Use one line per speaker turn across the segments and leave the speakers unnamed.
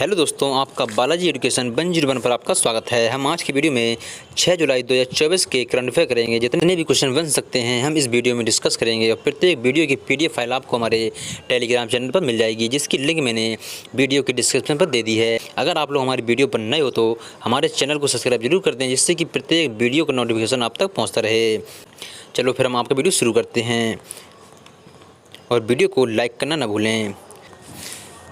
Hello दोस्तों, आपका Balaji education 101 पर आपका स्वागत है। हम आज की वीडियो में 6 जुलाई 2024 के करंट अफेयर करेंगे। जितने भी क्वेश्चन बन सकते हैं हम इस वीडियो में डिस्कस करेंगे और प्रत्येक वीडियो की पीडीएफ फाइल आपको हमारे टेलीग्राम चैनल पर मिल जाएगी, जिसकी लिंक मैंने वीडियो के डिस्क्रिप्शन पर दे दी है। अगर आप लोग हमारी वीडियो पर नए हो तो हमारे चैनल को सब्सक्राइब जरूर कर दें, जिससे कि प्रत्येक वीडियो का नोटिफिकेशन आप तक पहुँचता रहे। चलो फिर हम आपका वीडियो शुरू करते हैं और वीडियो को लाइक करना ना भूलें।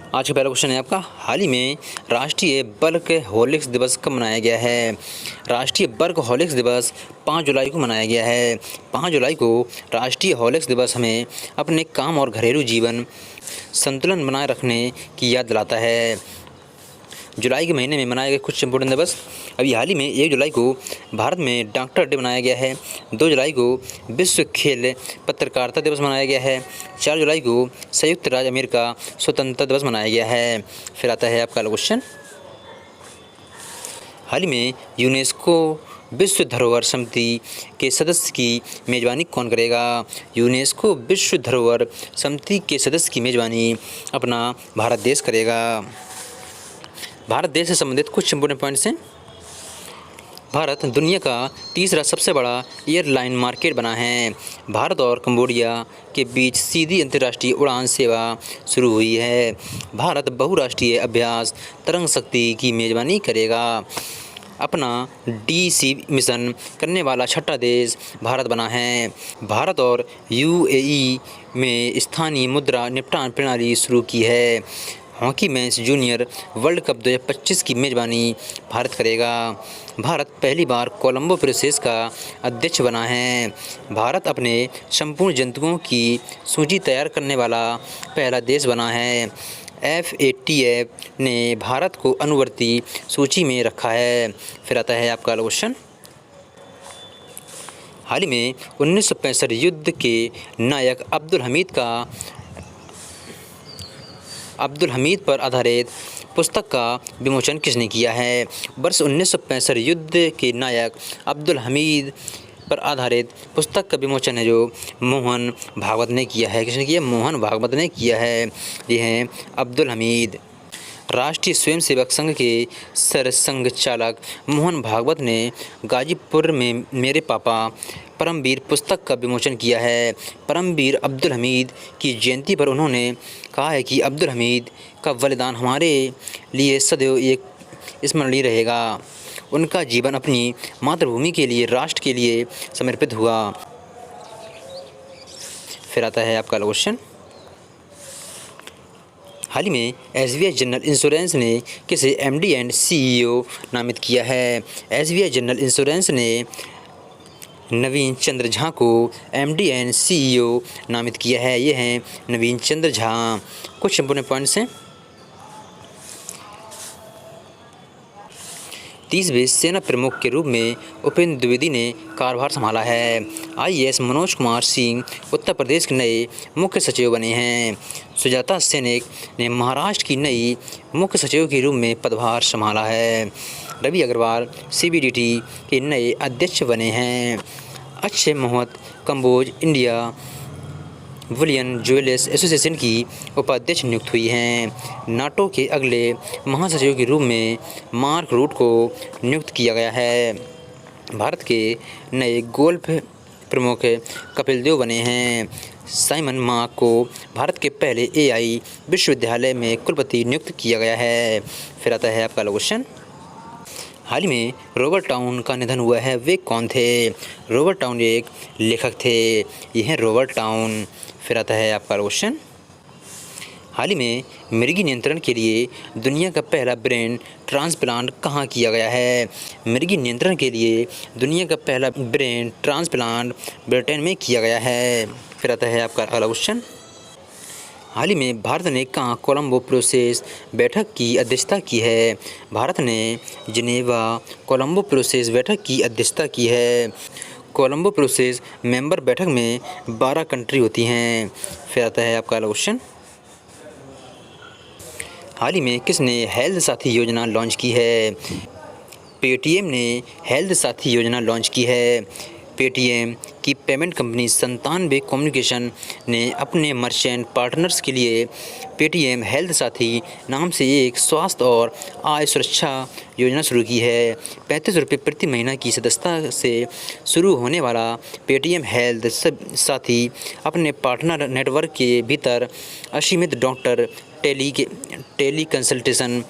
आज का पहला क्वेश्चन है आपका, हाल ही में राष्ट्रीय वर्कहॉलिक्स दिवस कब मनाया गया है? राष्ट्रीय वर्कहॉलिक्स दिवस 5 जुलाई को मनाया गया है। 5 जुलाई को राष्ट्रीय हॉलिक्स दिवस हमें अपने काम और घरेलू जीवन संतुलन बनाए रखने की याद दिलाता है। जुलाई के महीने में मनाए गए कुछ इंपोर्टेंट दिवस, अभी हाल ही में 1 जुलाई को भारत में डॉक्टर डे मनाया गया है। 2 जुलाई को विश्व खेल पत्रकारिता दिवस मनाया गया है। 4 जुलाई को संयुक्त राज्य अमेरिका स्वतंत्रता दिवस मनाया गया है। फिर आता है आपका क्वेश्चन, हाल ही में यूनेस्को विश्व धरोहर समिति के सदस्य की मेज़बानी कौन करेगा? यूनेस्को विश्व धरोहर समिति के सदस्य की मेज़बानी अपना भारत देश करेगा। भारत देश से संबंधित कुछ इंपोर्टेंट पॉइंट्स हैं। भारत दुनिया का तीसरा सबसे बड़ा एयरलाइन मार्केट बना है। भारत और कंबोडिया के बीच सीधी अंतर्राष्ट्रीय उड़ान सेवा शुरू हुई है। भारत बहुराष्ट्रीय अभ्यास तरंग शक्ति की मेज़बानी करेगा। अपना डीसी मिशन करने वाला छठा देश भारत बना है। भारत और यूएई में स्थानीय मुद्रा निपटान प्रणाली शुरू की है। Hockey mains junior world cup 2025 की मेज़बानी भारत करेगा। भारत पहली बार कोलंबो प्रोसेस का अध्यक्ष बना है। भारत अपने संपूर्ण जंतुओं की सूची तैयार करने वाला पहला देश बना है। FATF ने भारत को अनुवर्ती सूची में रखा है। फिर आता है आपका क्वेश्चन, हाल ही में 1965 युद्ध के नायक अब्दुल हमीद पर आधारित पुस्तक का विमोचन किसने किया है? वर्ष 1965 युद्ध के नायक अब्दुल हमीद पर आधारित पुस्तक का विमोचन है जो मोहन भागवत ने किया है। किसने किया? मोहन भागवत ने किया है। ये हैं अब्दुल हमीद। राष्ट्रीय स्वयंसेवक संघ के सरसंघ चालक मोहन भागवत ने गाजीपुर में मेरे पापा परमवीर पुस्तक का विमोचन किया है। परमवीर अब्दुल हमीद की जयंती पर उन्होंने कहा है कि अब्दुल हमीद का बलिदान हमारे लिए सदैव एक स्मरणीय रहेगा। उनका जीवन अपनी मातृभूमि के लिए, राष्ट्र के लिए समर्पित हुआ। फिर आता है आपका क्वेश्चन, हाल ही में SBI जनरल इंश्योरेंस ने किसे MD एंड CEO नामित किया है? SBI जनरल इंश्योरेंस ने नवीन चंद्र झा को MD एंड CEO नामित किया है। ये हैं नवीन चंद्र झा। कुछ इंपोर्टेंट पॉइंट्स हैं। 30वें सेना प्रमुख के रूप में उपेंद्र द्विवेदी ने कार्यभार संभाला है। IAS मनोज कुमार सिंह उत्तर प्रदेश के नए मुख्य सचिव बने हैं। सुजाता सैनिक ने महाराष्ट्र की नई मुख्य सचिव के रूप में पदभार संभाला है। रवि अग्रवाल CBDT के नए अध्यक्ष बने हैं। Akshay Mohit Kamboj India bullion jewellers association की उपाध्यक्ष नियुक्त हुई हैं। नाटो के अगले महासचिव के रूप में मार्क रूट को नियुक्त किया गया है। भारत के नए गोल्फ प्रमुख कपिल देव बने हैं। साइमन मार्क को भारत के पहले AI विश्वविद्यालय में कुलपति नियुक्त किया गया है। फिर आता है आपका क्वेश्चन, हाल ही में रॉबर्ट टाउन का निधन हुआ है, वे कौन थे? रॉबर्ट टाउन एक लेखक थे। ये हैं रॉबर्ट टाउन। फिर आता है आपका क्वेश्चन, हाल ही में मिर्गी नियंत्रण के लिए दुनिया का पहला ब्रेन ट्रांसप्लांट कहाँ किया गया है? मिर्गी नियंत्रण के लिए दुनिया का पहला ब्रेन ट्रांसप्लांट ब्रिटेन में किया गया है। फिर आता है आपका अगला क्वेश्चन, हाल ही में भारत ने कहाँ कोलंबो प्रोसेस बैठक की अध्यक्षता की है? भारत ने जिनेवा कोलंबो प्रोसेस बैठक की अध्यक्षता की है। कोलंबो प्रोसेस मेंबर बैठक में 12 कंट्री होती हैं। फिर आता है आपका क्वेश्चन, हाल ही में किसने हेल्थ साथी योजना लॉन्च की है? पेटीएम ने हेल्थ साथी योजना लॉन्च की है। पेटीएम की पेमेंट कंपनी 97 कम्युनिकेशन ने अपने मर्चेंट पार्टनर्स के लिए पेटीएम हेल्थ साथी नाम से एक स्वास्थ्य और आय सुरक्षा योजना शुरू की है। 35 रुपये प्रति महीना की सदस्यता से शुरू होने वाला पेटीएम हेल्थ साथी अपने पार्टनर नेटवर्क के भीतर असीमित डॉक्टर टेली कंसल्टेशन,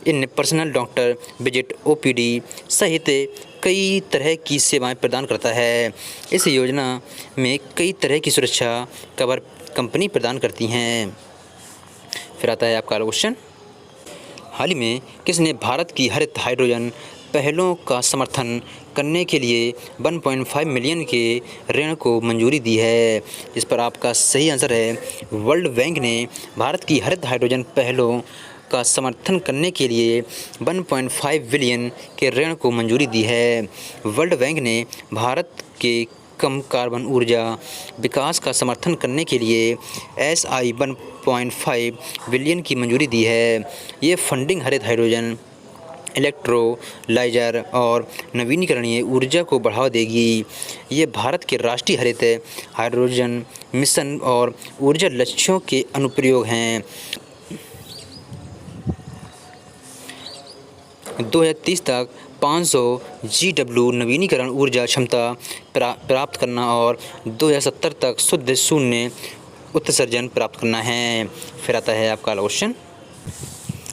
इन पर्सनल डॉक्टर विजिट, ओपीडी सहित कई तरह की सेवाएं प्रदान करता है। इस योजना में कई तरह की सुरक्षा कवर कंपनी प्रदान करती हैं। फिर आता है आपका क्वेश्चन, हाल ही में किसने भारत की हरित हाइड्रोजन पहलों का समर्थन करने के लिए 1.5 मिलियन के ऋण को मंजूरी दी है? इस पर आपका सही आंसर है वर्ल्ड बैंक ने भारत की हरित हाइड्रोजन पहलों का समर्थन करने के लिए 1.5 बिलियन के ऋण को मंजूरी दी है। वर्ल्ड बैंक ने भारत के कम कार्बन ऊर्जा विकास का समर्थन करने के लिए SI 1.5 बिलियन की मंजूरी दी है। ये फंडिंग हरित हाइड्रोजन, इलेक्ट्रोलाइजर और नवीनीकरणीय ऊर्जा को बढ़ावा देगी। ये भारत के राष्ट्रीय हरित हाइड्रोजन मिशन और ऊर्जा लक्ष्यों के अनुप्रयोग हैं। 2030 तक 500 GW नवीनीकरण ऊर्जा क्षमता प्राप्त करना और 2070 तक शुद्ध शून्य उत्सर्जन प्राप्त करना है। फिर आता है आपका क्वेश्चन,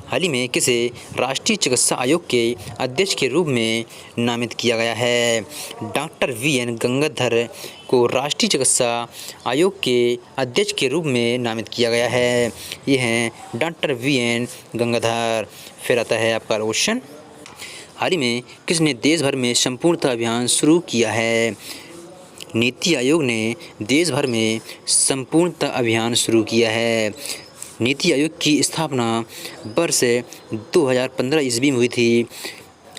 हाल ही में किसे राष्ट्रीय चिकित्सा आयोग के अध्यक्ष के रूप में नामित किया गया है? डॉक्टर VN गंगाधर को राष्ट्रीय चिकित्सा आयोग के अध्यक्ष के रूप में नामित किया गया है। ये हैं डॉक्टर VN गंगाधर। फिर आता है आपका क्वेश्चन, हाल ही में किसने देश भर में संपूर्णता अभियान शुरू किया है? नीति आयोग ने देश भर में संपूर्णता अभियान शुरू किया है। नीति आयोग की स्थापना वर्ष 2015 ईस्वी में हुई थी।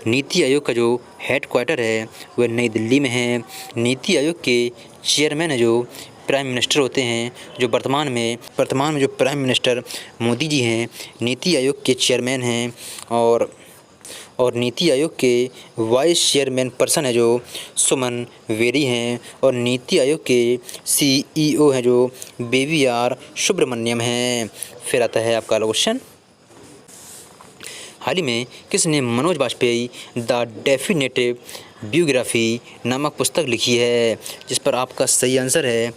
नीति आयोग का जो हेडक्वार्टर है वह नई दिल्ली में है। नीति आयोग के चेयरमैन है जो प्राइम मिनिस्टर होते हैं, जो वर्तमान में जो प्राइम मिनिस्टर मोदी जी हैं, नीति आयोग के चेयरमैन हैं। और नीति आयोग के वाइस चेयरमैन पर्सन है जो सुमन वेरी हैं। और नीति आयोग के CEO हैं जो BVR सुब्रमण्यम हैं। फिर आता है आपका क्वेश्चन, हाल ही में किसने मनोज वाजपेयी द डेफिनेटिव बियोग्राफी नामक पुस्तक लिखी है? जिस पर आपका सही आंसर है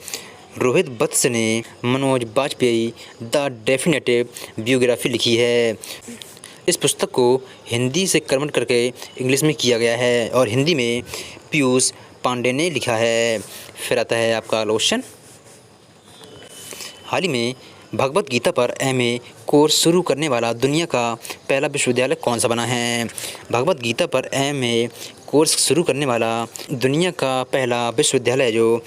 रोहित वत्स ने मनोज वाजपेयी द डेफिनेटिव बियोग्राफी लिखी है। इस पुस्तक को हिंदी से कन्वर्ट करके इंग्लिश में किया गया है और हिंदी में पीयूष पांडे ने लिखा है। फिर आता है आपका क्वेश्चन, हाल ही में भगवत गीता पर MA कोर्स शुरू करने वाला दुनिया का पहला विश्वविद्यालय कौन सा बना है? भगवत गीता पर MA कोर्स शुरू करने वाला दुनिया का पहला विश्वविद्यालय जो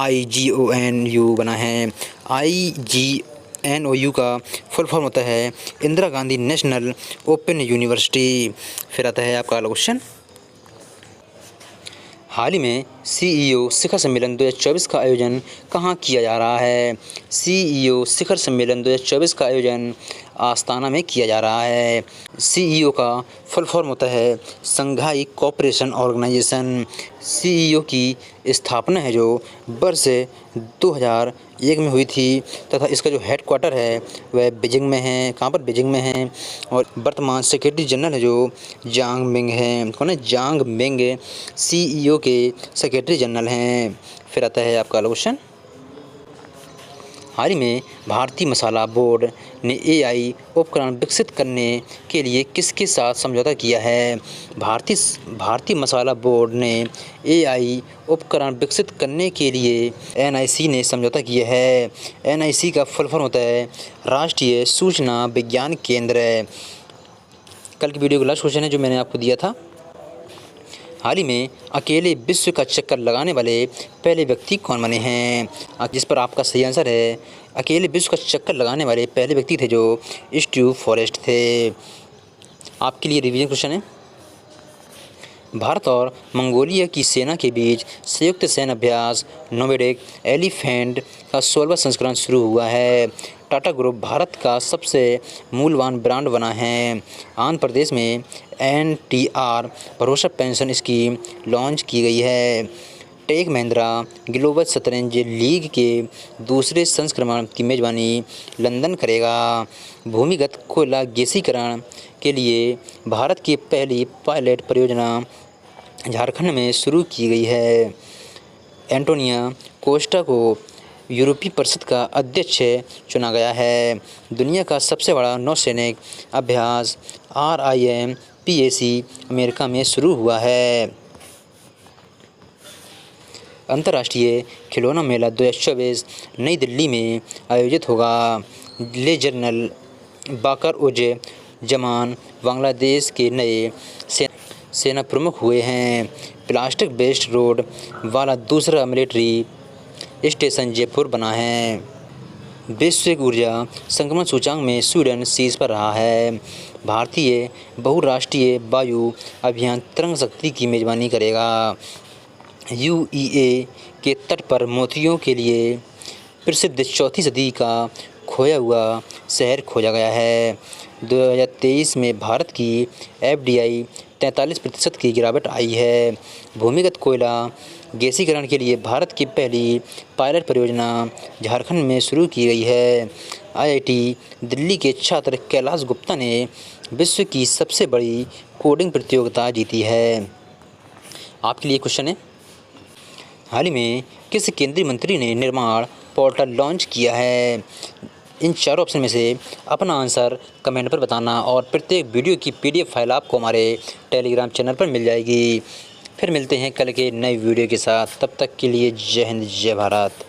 IGONU बना है। IGNOU का फुल फॉर्म होता है Indira Gandhi national open university. फिर आता है आपका क्वेश्चन, हाल ही में CEO शिखर सम्मेलन 2024 का आयोजन कहाँ किया जा रहा है? CEO शिखर सम्मेलन 2024 का आयोजन आस्ताना में किया जा रहा है। CEO का फुल फॉर्म होता है संघाई कोऑपरेशन ऑर्गेनाइजेशन। CEO की स्थापना है जो वर्ष 2001 में हुई थी तथा इसका जो हेडक्वार्टर है वह बीजिंग में है। कहाँ पर? बीजिंग में है। और वर्तमान सेक्रेटरी जनरल है जो जांग मिंग है। कौन है? जांग मिंग CEO के सेक्रेटरी जनरल हैं। फिर आता है आपका क्वेश्चन, हाल ही में भारतीय मसाला बोर्ड ने AI उपकरण विकसित करने के लिए किसके साथ समझौता किया है? भारतीय मसाला बोर्ड ने AI उपकरण विकसित करने के लिए NIC ने समझौता किया है। NIC का फुल फॉर्म होता है राष्ट्रीय सूचना विज्ञान केंद्र। कल की वीडियो का लास्ट क्वेश्चन है जो मैंने आपको दिया था, हाल ही में अकेले विश्व का चक्कर लगाने वाले पहले व्यक्ति कौन बने हैं? जिस पर आपका सही आंसर है अकेले विश्व का चक्कर लगाने वाले पहले व्यक्ति थे जो स्टीव फॉरेस्ट थे। आपके लिए रिवीजन क्वेश्चन है, भारत और मंगोलिया की सेना के बीच संयुक्त सैन्य अभ्यास नोवेडेक एलिफेंट का 16वां संस्करण शुरू हुआ है। टाटा ग्रुप भारत का सबसे मूल्यवान ब्रांड बना है। आंध्र प्रदेश में NTR भरोसा पेंशन स्कीम लॉन्च की गई है। टेक महिंद्रा ग्लोबल शतरंज लीग के दूसरे संस्करण की मेजबानी लंदन करेगा। भूमिगत कोयला गैसीकरण के लिए भारत की पहली पायलट परियोजना झारखंड में शुरू की गई है। एंटोनियो कोस्टा को यूरोपीय परिषद का अध्यक्ष चुना गया है। दुनिया का सबसे बड़ा नौसैनिक अभ्यास RIMPAC अमेरिका में शुरू हुआ है। अंतर्राष्ट्रीय खिलौना मेला 2024 नई दिल्ली में आयोजित होगा। ले बाकर उज जमान बांग्लादेश के नए सेना प्रमुख हुए हैं। प्लास्टिक वेस्ट रोड वाला दूसरा मिलिट्री स्टेशन जयपुर बना है। वैश्विक ऊर्जा संक्रमण सूचकांक में स्वीडन शीर्ष पर रहा है। भारतीय बहुराष्ट्रीय वायु अभियान तरंग शक्ति की मेजबानी करेगा। UAE के तट पर मोतियों के लिए प्रसिद्ध 4वीं सदी का खोया हुआ शहर खोजा गया है। 2023 में भारत की FDI 43% की गिरावट आई है। भूमिगत कोयला गैसीकरण के लिए भारत की पहली पायलट परियोजना झारखंड में शुरू की गई है। IIT दिल्ली के छात्र कैलाश गुप्ता ने विश्व की सबसे बड़ी कोडिंग प्रतियोगिता जीती है। आपके लिए क्वेश्चन है, हाल ही में किस केंद्रीय मंत्री ने निर्माण पोर्टल लॉन्च किया है? इन चारों ऑप्शन में से अपना आंसर कमेंट पर बताना और प्रत्येक वीडियो की PDF फाइल आपको हमारे टेलीग्राम चैनल पर मिल जाएगी। फिर मिलते हैं कल के नए वीडियो के साथ। तब तक के लिए जय हिंद, जय भारत।